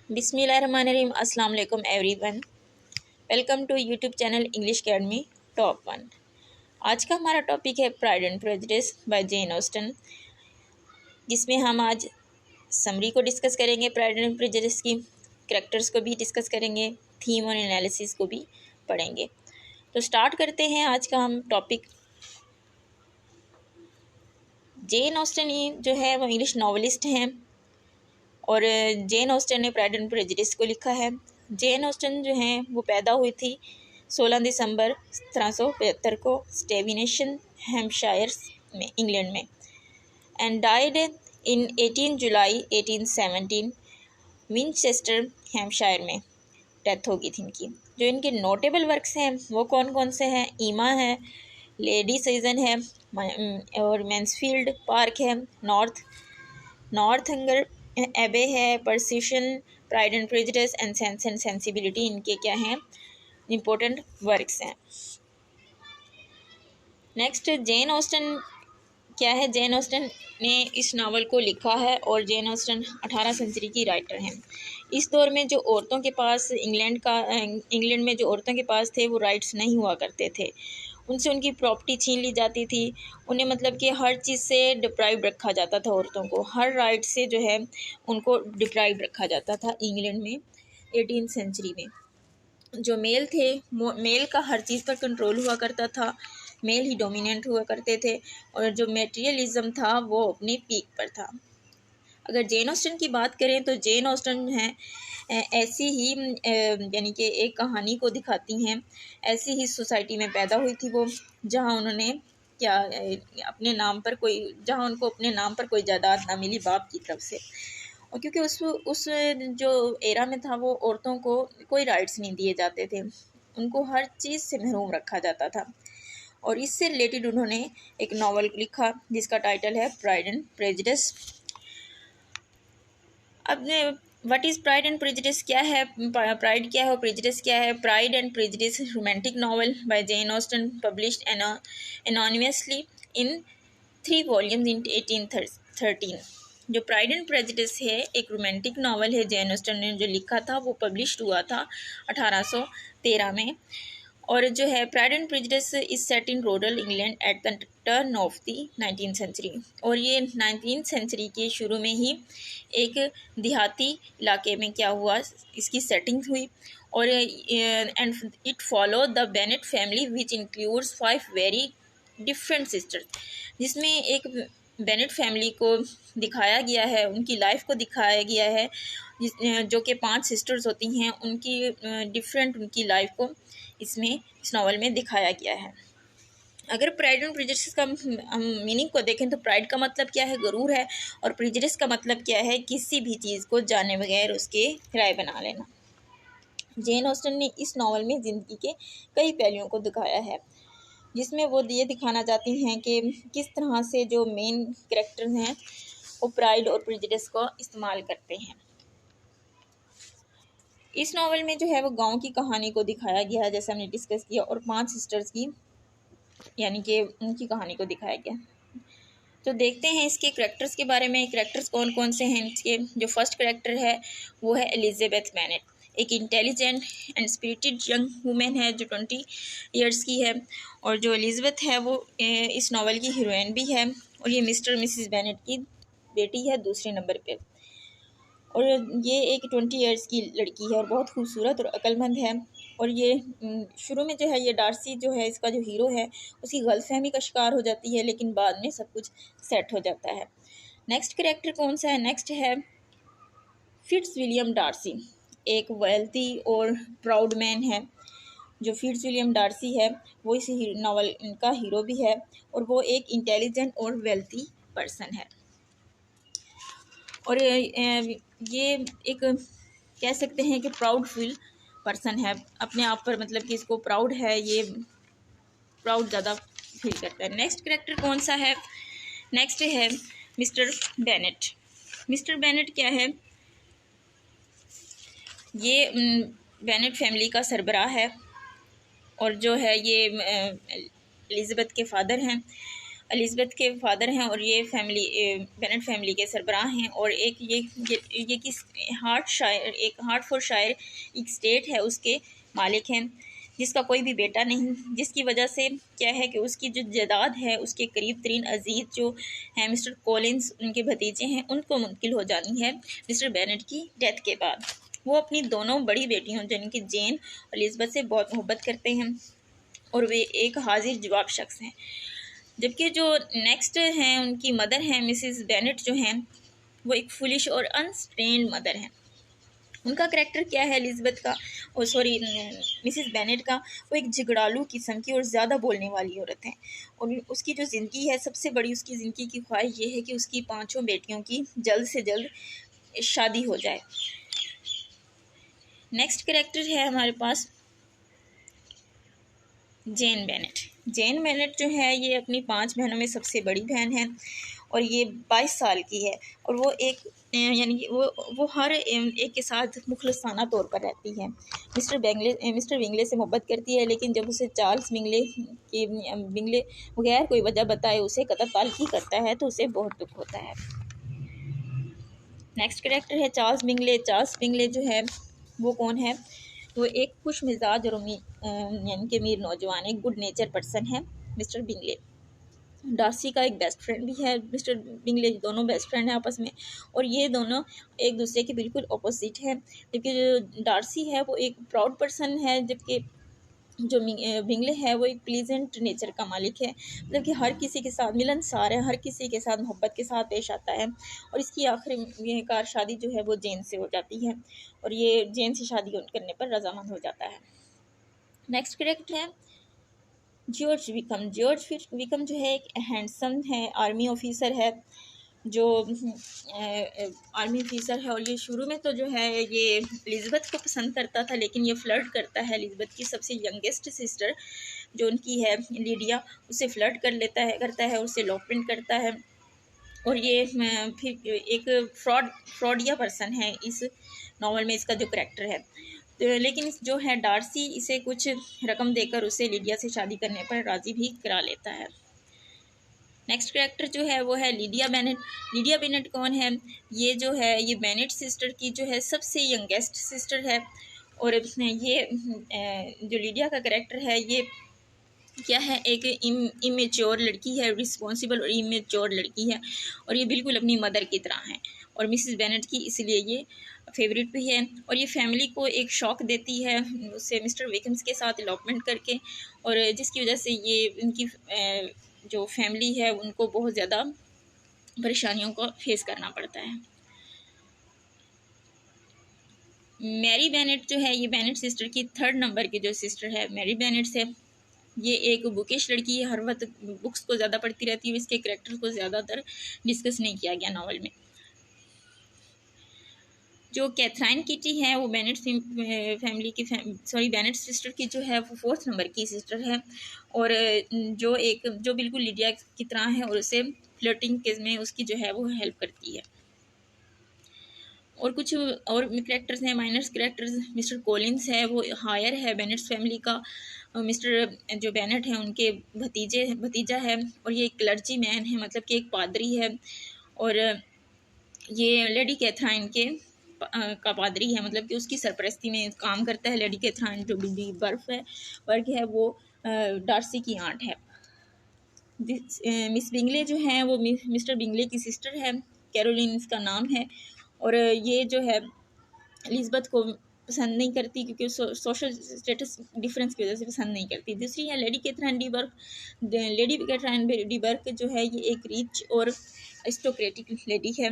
बिस्मिल्लाहिर्रहमानिर्रहीम। अस्सलाम वालेकुम everyone. Welcome to YouTube channel English academy top one. आज का हमारा टॉपिक है pride and Prejudice by Jane Austen, जिसमें हम आज समरी को डिस्कस करेंगे, प्राइड एंड प्रेजुडिस की कैरेक्टर्स को भी डिस्कस करेंगे, थीम और एनालिसिस को भी पढ़ेंगे। तो स्टार्ट करते हैं आज का हम टॉपिक। जेन ऑस्टन जो है वो इंग्लिश नॉवलिस्ट हैं और जेन ऑस्टन ने प्राइड एंड प्रेजुडिस को लिखा है। जेन ऑस्टन जो हैं वो पैदा हुई थी 16 दिसंबर 1775 को स्टेविनेशन हैम्पशायर में, इंग्लैंड में, and died in 18 July 1817 Winchester Hampshire में डेथ होगी थी इनकी। जो इनके नोटेबल वर्क्स हैं वो कौन कौन से हैं? ईमा है, लेडी सीजन है, और मैंसफील्ड पार्क है, नॉर्थंगर एबे है, persuasion, pride and prejudice and sense and sensibility इनके क्या हैं? इम्पोर्टेंट वर्क्स हैं। नेक्स्ट, जेन ऑस्टन क्या है? जेन ऑस्टन ने इस नावल को लिखा है और जेन ऑस्टन 18 सेंचुरी की राइटर हैं। इस दौर में जो औरतों के पास इंग्लैंड में जो औरतों के पास थे वो राइट्स नहीं हुआ करते थे, उनसे उनकी प्रॉपर्टी छीन ली जाती थी, उन्हें मतलब कि हर चीज़ से डिप्राइव रखा जाता था, औरतों को हर राइट से जो है उनको डिप्राइव रखा जाता था इंग्लैंड में 18 सेंचुरी में। जो मेल थे, मेल का हर चीज़ पर कंट्रोल हुआ करता था, मेल ही डोमिनेंट हुआ करते थे, और जो मेटेरियलिज्म था वो अपने पीक पर था। अगर जेन ऑस्टन की बात करें तो जेन ऑस्टन है ऐसी ही यानी कि एक कहानी को दिखाती हैं। ऐसी ही सोसाइटी में पैदा हुई थी वो, जहाँ उन्होंने क्या अपने नाम पर कोई जहाँ उनको अपने नाम पर कोई जायदाद ना मिली बाप की तरफ से, और क्योंकि उस जो एरा में था वो औरतों को कोई राइट्स नहीं दिए जाते थे, उनको हर चीज़ से महरूम रखा जाता था। और इससे रिलेटेड उन्होंने एक नावल लिखा जिसका टाइटल है प्राइड एंड प्रेजुडिस। अब what is pride and prejudice क्या है? प्राइड क्या है और प्रेजुडिस क्या है? Pride and prejudice romantic novel by Jane Austen, published anonymously in 3 volumes in 1813। जो प्राइड एंड प्रेजुडिस है एक रोमांटिक नावल है, जेन ऑस्टन ने जो लिखा था वो पब्लिश्ड हुआ था 1813 में। और जो है pride and Prejudice is set in rural England at the turn of the 19th century. और ये 19th सेंचुरी के शुरू में ही एक देहाती इलाके में क्या हुआ, इसकी सेटिंग हुई। और and it follow the Bennett family which includes 5 very different sisters, जिसमें एक बेनेट फैमिली को दिखाया गया है, उनकी लाइफ को दिखाया गया है, जो कि 5 सिस्टर्स होती हैं, उनकी डिफरेंट उनकी लाइफ को इसमें इस नावल में दिखाया गया है। अगर प्राइड एंड प्रेजुडिस का मीनिंग को देखें तो प्राइड का मतलब क्या है? गुरूर है, और प्रेजुडिस का मतलब क्या है? किसी भी चीज़ को जाने बगैर उसके राय बना लेना। जेन ऑस्टन ने इस नावल में ज़िंदगी के कई पहलुओं को दिखाया है, जिसमें वो ये दिखाना चाहती हैं कि किस तरह से जो मेन कैरेक्टर्स हैं वो प्राइड और प्रेजुडिस को इस्तेमाल करते हैं। इस नावल में जो है वो गांव की कहानी को दिखाया गया है, जैसे हमने डिस्कस किया, और 5 सिस्टर्स की यानी कि उनकी कहानी को दिखाया गया। तो देखते हैं इसके कैरेक्टर्स के बारे में। कैरेक्टर्स कौन कौन से हैं इसके? जो फर्स्ट कैरेक्टर है वो है एलिजाबेथ बेनेट, एक intelligent and spirited young women है जो 20 इयर्स की है। और जो एलिजाबेथ है वो इस नावल की हीरोइन भी है, और ये मिस्टर मिसिस बेनेट की बेटी है दूसरे नंबर पे। और ये एक 20 इयर्स की लड़की है और बहुत खूबसूरत और अक्लमंद है। और ये शुरू में जो है ये डार्सी जो है इसका जो हीरो है उसकी गलतफहमी का शिकार हो जाती है, लेकिन बाद में सब कुछ सेट हो जाता है। नेक्स्ट कैरेक्टर कौन सा है? नेक्स्ट है फिट्जविलियम डार्सी, एक वेल्थी और प्राउड मैन है। जो फिट्जविलियम डार्सी है वो इस नावल का हीरो भी है, और वो एक इंटेलिजेंट और वेल्थी पर्सन है। और ये एक कह सकते हैं कि प्राउड फील पर्सन है अपने आप पर, मतलब कि इसको प्राउड है, ये प्राउड ज़्यादा फील करता है। नेक्स्ट कैरेक्टर कौन सा है? नेक्स्ट है मिस्टर बेनेट। मिस्टर बेनेट क्या है? ये बेनेट फैमिली का सरबराह है, और जो है ये एलिजाबेथ के फादर हैं। एलिज़ाबेथ के फादर हैं और ये फैमिली बेनेट फैमिली के सरबराह हैं। और एक ये किस हार्टफोर्डशायर एक स्टेट है उसके मालिक हैं, जिसका कोई भी बेटा नहीं, जिसकी वजह से क्या है कि उसकी जो जायदाद है उसके करीब तरीन अजीज़ जो हैं मिस्टर कॉलिंस, उनके भतीजे हैं, उनको मुंतकिल हो जानी है मिस्टर बेनेट की डेथ के बाद। वो अपनी दोनों बड़ी बेटियों जिनकी जेन और एलिज़ाबेथ से बहुत मोहब्बत करते हैं और वे एक हाजिर जवाब शख्स हैं। जबकि जो नेक्स्ट हैं उनकी मदर हैं मिसिस बेनेट जो हैं वो एक फुलिश और अनस्ट्रेन्ड मदर हैं। उनका करैक्टर क्या है एलिज़ाबेथ का, और सॉरी मिसिस बेनेट का, वो एक झगड़ालू किस्म की और ज़्यादा बोलने वाली औरत है। और उसकी जो ज़िंदगी है, सबसे बड़ी उसकी ज़िंदगी की ख्वाहिश ये है कि उसकी 5 बेटियों की जल्द से जल्द शादी हो जाए। नेक्स्ट करैक्टर है हमारे पास जेन बेनेट। जेन बेनेट जो है ये अपनी 5 बहनों में सबसे बड़ी बहन है और ये 22 साल की है। और वो एक यानी कि वो हर एक के साथ मुखलसाना तौर पर रहती है। मिस्टर विंगले से मोहब्बत करती है, लेकिन जब उसे चार्ल्स विंगले बगैर कोई वजह बताए उसे कत्ल करता है तो उसे बहुत दुख होता है। नेक्स्ट कैरेक्टर है चार्ल्स विंगले। चार्ल्स विंगले जो है वो कौन है, वो एक खुश मिजाज और यानी कि अमीर नौजवान, एक गुड नेचर पर्सन है मिस्टर विंगले। डार्सी का एक बेस्ट फ्रेंड भी है मिस्टर विंगले, दोनों बेस्ट फ्रेंड हैं आपस में और ये दोनों एक दूसरे के बिल्कुल अपोजिट है। जबकि जो डार्सी है वो एक प्राउड पर्सन है, जबकि जो विंगले है वो एक प्लीजेंट नेचर का मालिक है, मतलब कि हर किसी के साथ मिलनसार है, हर किसी के साथ मोहब्बत के साथ पेश आता है। और इसकी आखिरी कार शादी जो है वो जेन से हो जाती है और ये जेन से शादी करने पर रजामंद हो जाता है। नेक्स्ट कैरेक्टर है जॉर्ज विकम। जॉर्ज विकम जो है एक हैंडसम है आर्मी ऑफिसर है, जो आर्मी ऑफिसर है। और ये शुरू में तो जो है ये एलिज़ाबेथ को पसंद करता था, लेकिन ये फ्लर्ट करता है एलिज़ाबेथ की सबसे यंगेस्ट सिस्टर जो उनकी है लीडिया, उससे फ्लर्ट करता है, उससे लॉकपिन करता है। और ये फिर एक फ्रॉडिया पर्सन है इस नावल में, इसका जो करैक्टर है। तो लेकिन जो है डार्सी इसे कुछ रकम देकर उसे लीडिया से शादी करने पर राज़ी भी करा लेता है। नेक्स्ट कैरेक्टर जो है वो है लीडिया बेनेट। लीडिया बेनेट कौन है, ये जो है ये बेनेट सिस्टर की जो है सबसे यंगेस्ट सिस्टर है। और ये जो लीडिया का कैरेक्टर है ये क्या है, एक इमेच्योर लड़की है, रिस्पॉन्सिबल और इमेच्योर लड़की है और ये बिल्कुल अपनी मदर की तरह है। और मिसिस बेनेट की इसलिए ये फेवरेट भी है। और ये फैमिली को एक शॉक देती है उससे मिस्टर विकम्स के साथ अलॉटमेंट करके, और जिसकी वजह से ये इनकी जो फैमिली है उनको बहुत ज़्यादा परेशानियों को फेस करना पड़ता है। मैरी बेनेट जो है ये बेनेट सिस्टर की 3rd नंबर की जो सिस्टर है मैरी बेनेट से, ये एक बुकिश लड़की है, हर वक्त बुक्स को ज़्यादा पढ़ती रहती है। इसके करैक्टर को ज़्यादातर डिस्कस नहीं किया गया नावल में। जो कैथराइन किटी है वो बेनेट फैमिली की बेनेट सिस्टर की जो है वो 4th नंबर की सिस्टर है और जो बिल्कुल लीडिया की तरह है और उसे फ्लर्टिंग केस में उसकी जो है वो हेल्प करती है। और कुछ और कैरेक्टर्स हैं, माइनर्स कैरेक्टर्स। मिस्टर कॉलिंस है वो हायर है बेनेट्स फैमिली का। मिस्टर जो बेनेट है उनके भतीजा है और ये एक क्लर्जी मैन है, मतलब कि एक पादरी है। और ये लेडी कैथराइन का पादरी है, मतलब कि उसकी सरपरस्ती में काम करता है। लेडी कैथराइन जो वर्ग है वो डार्सी की आंट है। मिस बिंगले जो है वो मिस्टर बिंगले की सिस्टर है, कैरोलिन इसका नाम है। और ये जो है एलिज़ाबेथ को पसंद नहीं करती क्योंकि सोशल स्टेटस डिफरेंस की वजह से पसंद नहीं करती। दूसरी है lady Catherine de Bourgh. Lady Catherine de Bourgh जो है ये एक रिच और एरिस्टोक्रेटिक लेडी है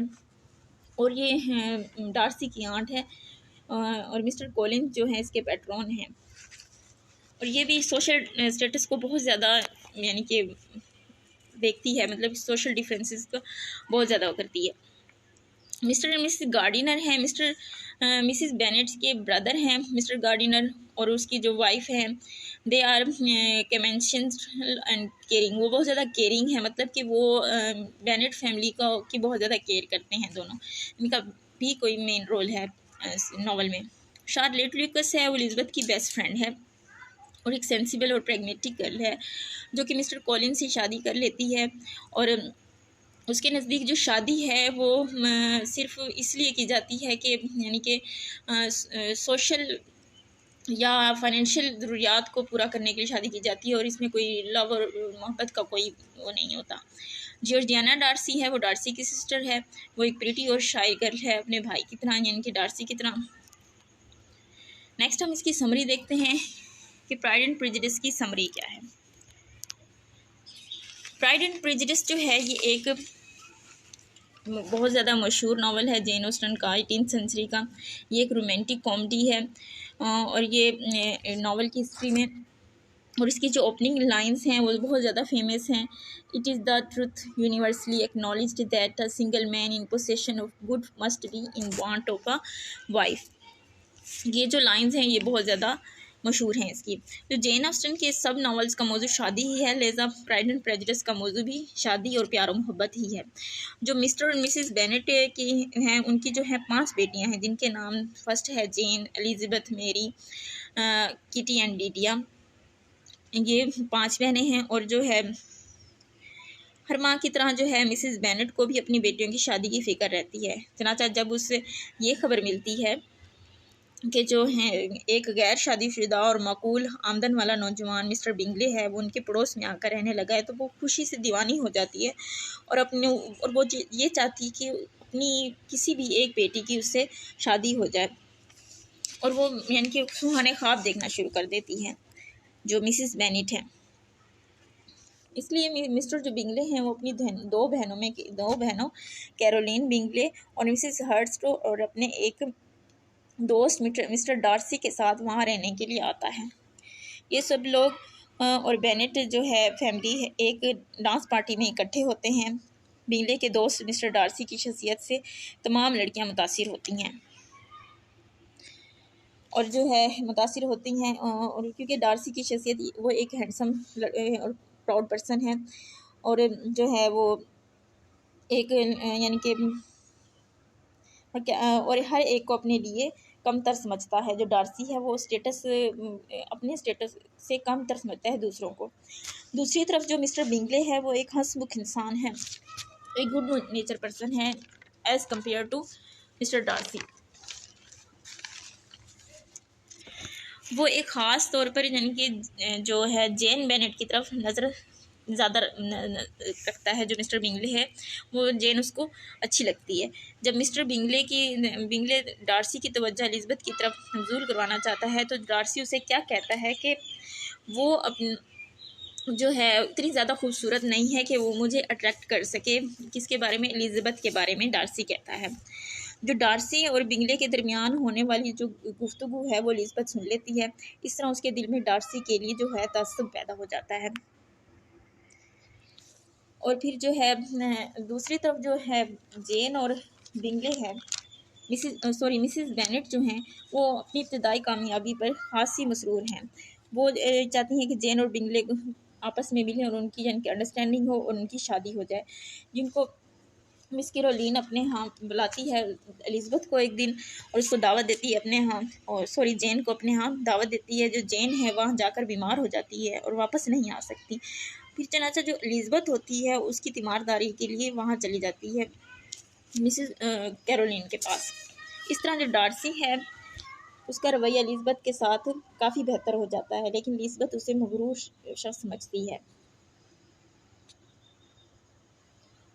और ये डार्सी की आंट है। और मिस्टर कॉलिंस जो है इसके पैट्रॉन हैं और ये भी सोशल स्टेटस को बहुत ज़्यादा यानी कि देखती है, मतलब सोशल डिफरेंसेस को बहुत ज़्यादा करती है। मिस्टर एंड मिसेस गार्डिनर हैं, मिसिस बेनेट के ब्रदर हैं मिस्टर गार्डिनर, और उसकी जो वाइफ है they are commissural and caring. वो बहुत ज़्यादा केयरिंग है, मतलब कि वो बेनेट फैमिली की बहुत ज़्यादा केयर करते हैं दोनों। इनका भी कोई मेन रोल है नावल में। शार्लेट लुकस है वो एलिज़ाबेथ की बेस्ट फ्रेंड है और एक सेंसिबल और प्रेगमेटिक गर्ल है जो कि मिस्टर कॉलिन से शादी कर लेती है। और उसके नज़दीक जो शादी है वो सिर्फ इसलिए की जाती है कि यानी कि सोशल या फाइनेंशियल ज़रूरियात को पूरा करने के लिए शादी की जाती है, और इसमें कोई लव और मोहब्बत का कोई वो नहीं होता। जॉर्जियाना डार्सी है, वो डार्सी की सिस्टर है। वो एक प्रिटी और शाई गर्ल है अपने भाई की तरह, यानी कि डार्सी की तरह। नेक्स्ट हम इसकी समरी देखते हैं कि प्राइड एंड प्रेजुडिस की समरी क्या है। प्राइड एंड प्रेजुडिस जो है ये एक बहुत ज़्यादा मशहूर नावल है जेन ऑस्टन का, 18th सेंचुरी का। ये एक रोमांटिक कॉमेडी है और ये नावल की हिस्ट्री में, और इसकी जो ओपनिंग लाइंस हैं वो बहुत ज़्यादा फेमस हैं। It is the truth universally acknowledged that a single man in possession of good must be in want of a wife. ये जो लाइंस हैं ये बहुत ज़्यादा मशहूर हैं इसकी। तो जेन ऑस्टन के सब नावल्स का मौजू शादी ही है, लिहाजा प्राइड एंड प्रेजुडिस का मौजू भी शादी और प्यार और मोहब्बत ही है। जो मिस्टर और मिसेस बेनेट की हैं उनकी जो है 5 बेटियां हैं, जिनके नाम फर्स्ट है जेन, एलिज़ाबेथ, मेरी, किटी एंड डीडिया। ये 5 बहनें हैं। और जो है हर माँ की तरह जो है मिसेस बेनेट को भी अपनी बेटियों की शादी की फ़िक्र रहती है। चनाचा जब उससे ये खबर मिलती है कि जो है एक गैर शादीशुदा और माकूल आमदन वाला नौजवान मिस्टर बिंगले है वो उनके पड़ोस में आकर रहने लगा है, तो वो खुशी से दीवानी हो जाती है और वो ये चाहती है कि अपनी किसी भी एक बेटी की उससे शादी हो जाए, और वो यानी कि सुहाने ख्वाब देखना शुरू कर देती है जो मिसेस बेनेट है। इसलिए मिस्टर जो बिंगले हैं वो अपनी 2 बहनों कैरोलिन बिंगले और मिसेस हर्स्ट और अपने एक दोस्त मिस्टर डार्सी के साथ वहाँ रहने के लिए आता है। ये सब लोग और बेनेट जो है फैमिली एक डांस पार्टी में इकट्ठे होते हैं। बिंगले के दोस्त मिस्टर डार्सी की शख्सियत से तमाम लड़कियां मुतासिर होती हैं और जो है मुतासिर होती हैं, और क्योंकि डार्सी की शख्सियत वो एक हैंडसम और प्राउड पर्सन है, और जो है वो एक यानी कि और हर एक को अपने लिए कमतर समझता है। जो डार्सी है वो अपने स्टेटस से कमतर समझता है दूसरों को। दूसरी तरफ जो मिस्टर बिंगले है वो एक हंसमुख इंसान है, एक गुड नेचर पर्सन है as compare to mister Darcy. वो एक ख़ास तौर पर यानी कि जो है जेन बेनेट की तरफ नज़र ज़्यादा रखता है। जो मिस्टर बिंगले है वो जेन उसको अच्छी लगती है। जब मिस्टर बिंगले डार्सी की तवज्जो एलिज़ाबेथ की तरफ मबज़ूल करवाना चाहता है तो डार्सी उसे क्या कहता है कि वो जो है उतनी ज़्यादा खूबसूरत नहीं है कि वो मुझे अट्रैक्ट कर सके। किसके बारे में? एलिज़ाबेथ के बारे में डार्सी कहता है। जो डार्सी और बिंगले के दरमियान होने वाली जो गुफ्तगू है वो एलिज़ाबेथ सुन लेती है। इस तरह उसके दिल में डार्सी के लिए जो है तअस्सुब पैदा हो जाता है। और फिर जो है दूसरी तरफ जो है जेन और बिंगले है मिसेस बेनेट जो हैं वो अपनी इब्तदाई कामयाबी पर खासी मसरूर हैं। वो चाहती हैं कि जेन और बिंगले आपस में मिलें और उनकी यानी कि अंडरस्टैंडिंग हो और उनकी शादी हो जाए, जिनको मिस कैरोलिन अपने यहाँ बुलाती है एलिज़ाबेथ को एक दिन और उसको दावत देती है अपने यहाँ, और जेन को अपने यहाँ दावत देती है। जो जेन है वहाँ जाकर बीमार हो जाती है और वापस नहीं आ सकती। फिर चनाचा जो एलिज़ाबेथ होती है उसकी तीमारदारी के लिए वहाँ चली जाती है मिसेस कैरोलिन के पास। इस तरह जो डार्सी है उसका रवैया एलिज़ाबेथ के साथ काफ़ी बेहतर हो जाता है, लेकिन एलिज़ाबेथ उसे मगरूर शख्स समझती है।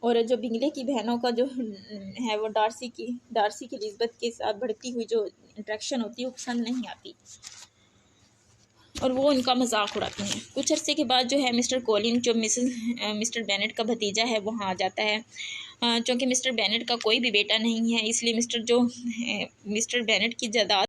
और जो बिंगले की बहनों का जो है वो डार्सी की एलिज़ाबेथ के साथ बढ़ती हुई जो इंट्रैक्शन होती है वो पसंद नहीं आती और वो इनका मजाक उड़ाती हैं। कुछ अरसे के बाद जो है मिस्टर कॉलिन जो मिस्टर बेनेट का भतीजा है वहाँ आ जाता है। चूँकि मिस्टर बेनेट का कोई भी बेटा नहीं है इसलिए मिस्टर बेनेट की जायदाद